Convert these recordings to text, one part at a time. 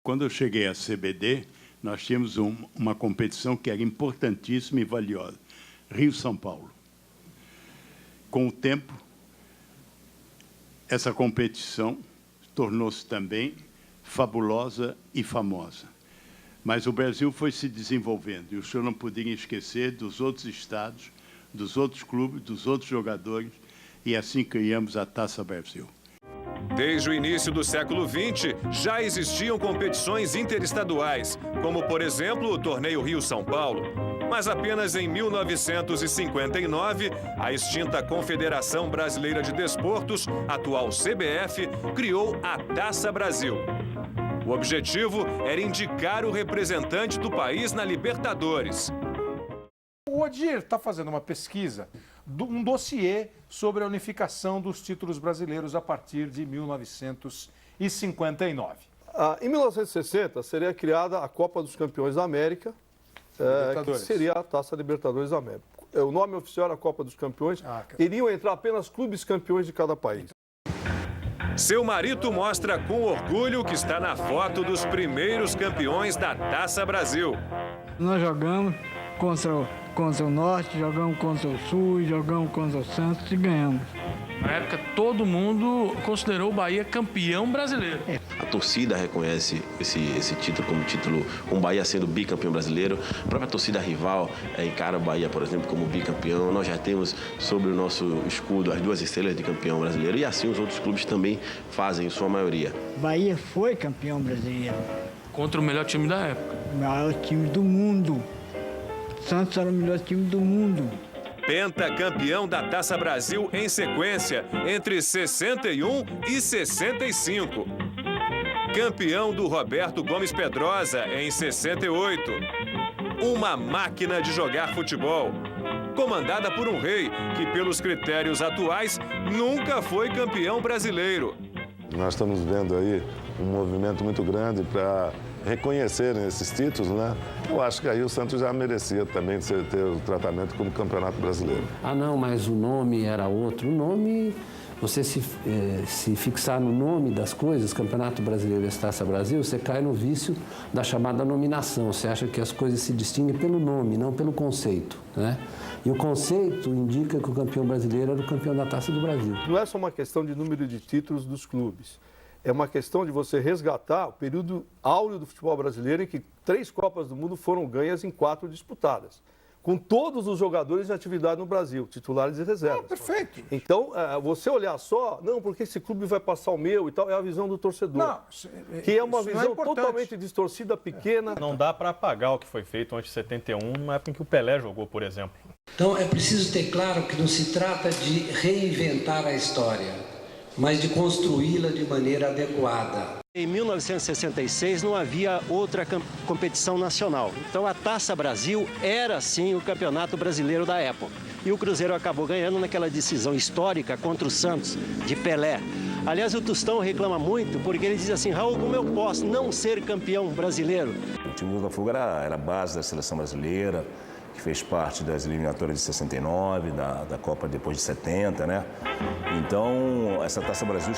Quando eu cheguei à CBD, nós tínhamos uma competição que era importantíssima e valiosa, Rio-São Paulo. Com o tempo, essa competição tornou-se também fabulosa e famosa. Mas o Brasil foi se desenvolvendo e o senhor não podia esquecer dos outros estados, dos outros clubes, dos outros jogadores, e assim criamos a Taça Brasil. Desde o início do século XX, já existiam competições interestaduais, como, por exemplo, o Torneio Rio-São Paulo. Mas apenas em 1959, a extinta Confederação Brasileira de Desportos, atual CBF, criou a Taça Brasil. O objetivo era indicar o representante do país na Libertadores. O Odir está fazendo uma pesquisa, um dossiê sobre a unificação dos títulos brasileiros a partir de 1959. Em 1960, seria criada a Copa dos Campeões da América, que seria a Taça Libertadores da América. O nome oficial era a Copa dos Campeões. Iriam entrar apenas clubes campeões de cada país. Seu marido mostra com orgulho que está na foto dos primeiros campeões da Taça Brasil. Nós jogamos contra o Norte, jogamos contra o Sul, jogamos contra o Santos e ganhamos. Na época, todo mundo considerou o Bahia campeão brasileiro. A torcida reconhece esse título como título, com o Bahia sendo bicampeão brasileiro. A própria torcida rival encara o Bahia, por exemplo, como bicampeão. Nós já temos sobre o nosso escudo as 2 estrelas de campeão brasileiro e assim os outros clubes também fazem, em sua maioria. Bahia foi campeão brasileiro. Contra o melhor time da época. O maior time do mundo. Santos era o melhor time do mundo. Pentacampeão da Taça Brasil em sequência, entre 61 e 65. Campeão do Roberto Gomes Pedrosa em 68. Uma máquina de jogar futebol. Comandada por um rei que, pelos critérios atuais, nunca foi campeão brasileiro. Nós estamos vendo aí um movimento muito grande para reconhecerem esses títulos, né? Eu acho que aí o Santos já merecia também ter o tratamento como Campeonato Brasileiro. Ah, não, mas o nome era outro. O nome, você se fixar no nome das coisas, Campeonato Brasileiro e Taça Brasil, você cai no vício da chamada nominação. Você acha que as coisas se distinguem pelo nome, não pelo conceito, né? E o conceito indica que o campeão brasileiro era o campeão da Taça do Brasil. Não é só uma questão de número de títulos dos clubes. É uma questão de você resgatar o período áureo do futebol brasileiro em que 3 Copas do Mundo foram ganhas em 4 disputadas. Com todos os jogadores em atividade no Brasil, titulares e reservas. Perfeito. Então, você olhar só, não, porque esse clube vai passar o meu e tal, é a visão do torcedor. Não, que é uma visão totalmente distorcida, pequena. Não dá para apagar o que foi feito antes de 71, numa época em que o Pelé jogou, por exemplo. Então, é preciso ter claro que não se trata de reinventar a história, mas de construí-la de maneira adequada. Em 1966 não havia outra competição nacional. Então a Taça Brasil era sim o campeonato brasileiro da época. E o Cruzeiro acabou ganhando naquela decisão histórica contra o Santos, de Pelé. Aliás, o Tostão reclama muito porque ele diz assim: Raul, como eu posso não ser campeão brasileiro? O time do Botafogo era a base da seleção brasileira, que fez parte das eliminatórias de 69, da Copa depois de 70, né? Então, essa Taça Brasil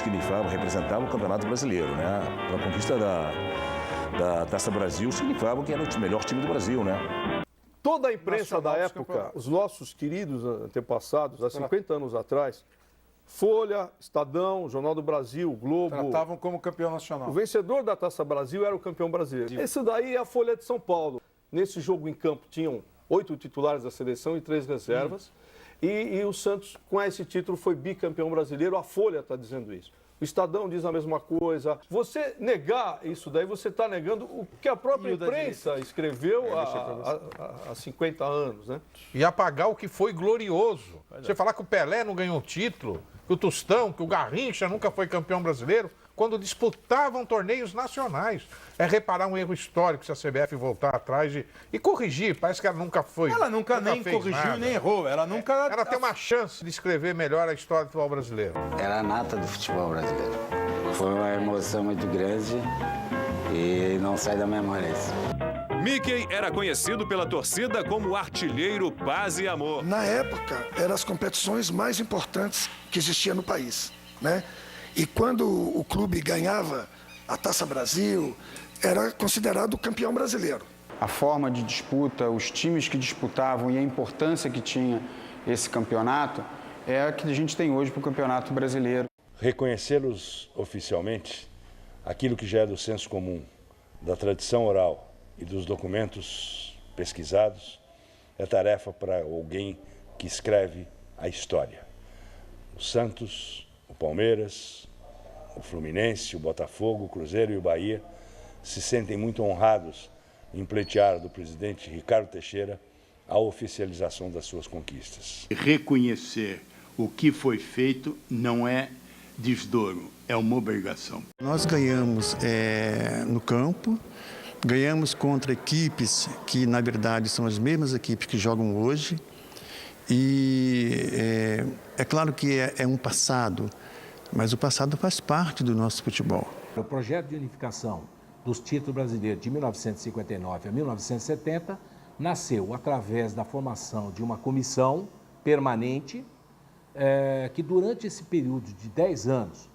representava o Campeonato Brasileiro, né? A conquista da Taça Brasil significava que era o melhor time do Brasil, né? Toda a imprensa da época, os nossos queridos antepassados, há 50 anos atrás, Folha, Estadão, Jornal do Brasil, Globo... Tratavam como campeão nacional. O vencedor da Taça Brasil era o campeão brasileiro. Esse daí é a Folha de São Paulo. Nesse jogo em campo tinham 8 titulares da seleção e 3 reservas. E o Santos, com esse título, foi bicampeão brasileiro. A Folha está dizendo isso. O Estadão diz a mesma coisa. Você negar isso daí, você está negando o que a própria imprensa escreveu há 50 anos, né? E apagar o que foi glorioso. Você falar que o Pelé não ganhou título, que o Tostão, que o Garrincha nunca foi campeão brasileiro, quando disputavam torneios nacionais. É reparar um erro histórico se a CBF voltar atrás e corrigir. Parece que ela nunca foi. Ela nunca nem corrigiu nada. Nem errou. Ela tem uma chance de escrever melhor a história do futebol brasileiro. Era a nata do futebol brasileiro. Foi uma emoção muito grande e não sai da memória isso. Mickey era conhecido pela torcida como artilheiro paz e amor. Na época, eram as competições mais importantes que existiam no país, né? E quando o clube ganhava a Taça Brasil, era considerado campeão brasileiro. A forma de disputa, os times que disputavam e a importância que tinha esse campeonato é a que a gente tem hoje para o Campeonato Brasileiro. Reconhecê-los oficialmente, aquilo que já é do senso comum, da tradição oral e dos documentos pesquisados, é tarefa para alguém que escreve a história. O Santos, o Palmeiras, o Fluminense, o Botafogo, o Cruzeiro e o Bahia se sentem muito honrados em pleitear do presidente Ricardo Teixeira a oficialização das suas conquistas. Reconhecer o que foi feito não é desdouro, é uma obrigação. Nós ganhamos no campo, ganhamos contra equipes que, na verdade, são as mesmas equipes que jogam hoje. E é claro que é um passado, mas o passado faz parte do nosso futebol. O projeto de unificação dos títulos brasileiros de 1959 a 1970 nasceu através da formação de uma comissão permanente que durante esse período de 10 anos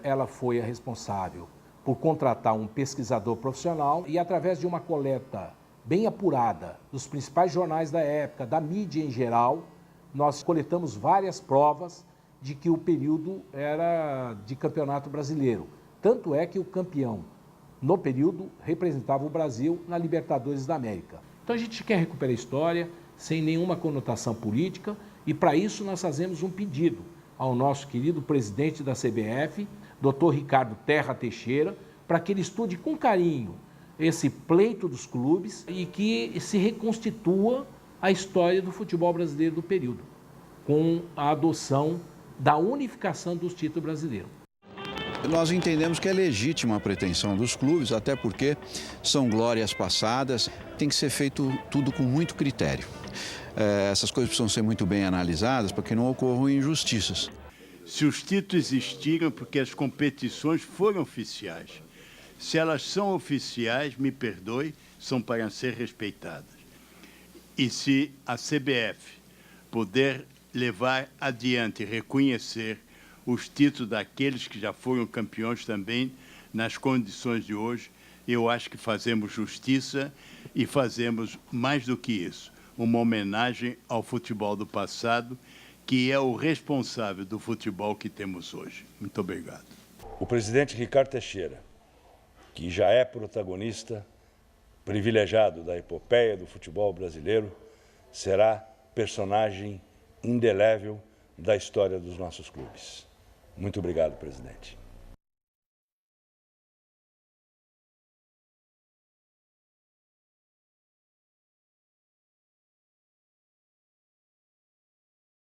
ela foi a responsável por contratar um pesquisador profissional e através de uma coleta bem apurada dos principais jornais da época, da mídia em geral, nós coletamos várias provas de que o período era de campeonato brasileiro. Tanto é que o campeão no período representava o Brasil na Libertadores da América. Então a gente quer recuperar a história sem nenhuma conotação política e para isso nós fazemos um pedido ao nosso querido presidente da CBF, Dr. Ricardo Terra Teixeira, para que ele estude com carinho esse pleito dos clubes e que se reconstitua a história do futebol brasileiro do período, com a adoção da unificação dos títulos brasileiros. Nós entendemos que é legítima a pretensão dos clubes, até porque são glórias passadas, tem que ser feito tudo com muito critério. Essas coisas precisam ser muito bem analisadas para que não ocorram injustiças. Se os títulos existiram porque as competições foram oficiais. Se elas são oficiais, me perdoe, são para ser respeitadas. E se a CBF puder levar adiante e reconhecer os títulos daqueles que já foram campeões também nas condições de hoje, eu acho que fazemos justiça e fazemos mais do que isso, uma homenagem ao futebol do passado, que é o responsável do futebol que temos hoje. Muito obrigado. O presidente Ricardo Teixeira, que já é protagonista privilegiado da epopeia do futebol brasileiro, será personagem indelével da história dos nossos clubes. Muito obrigado, presidente.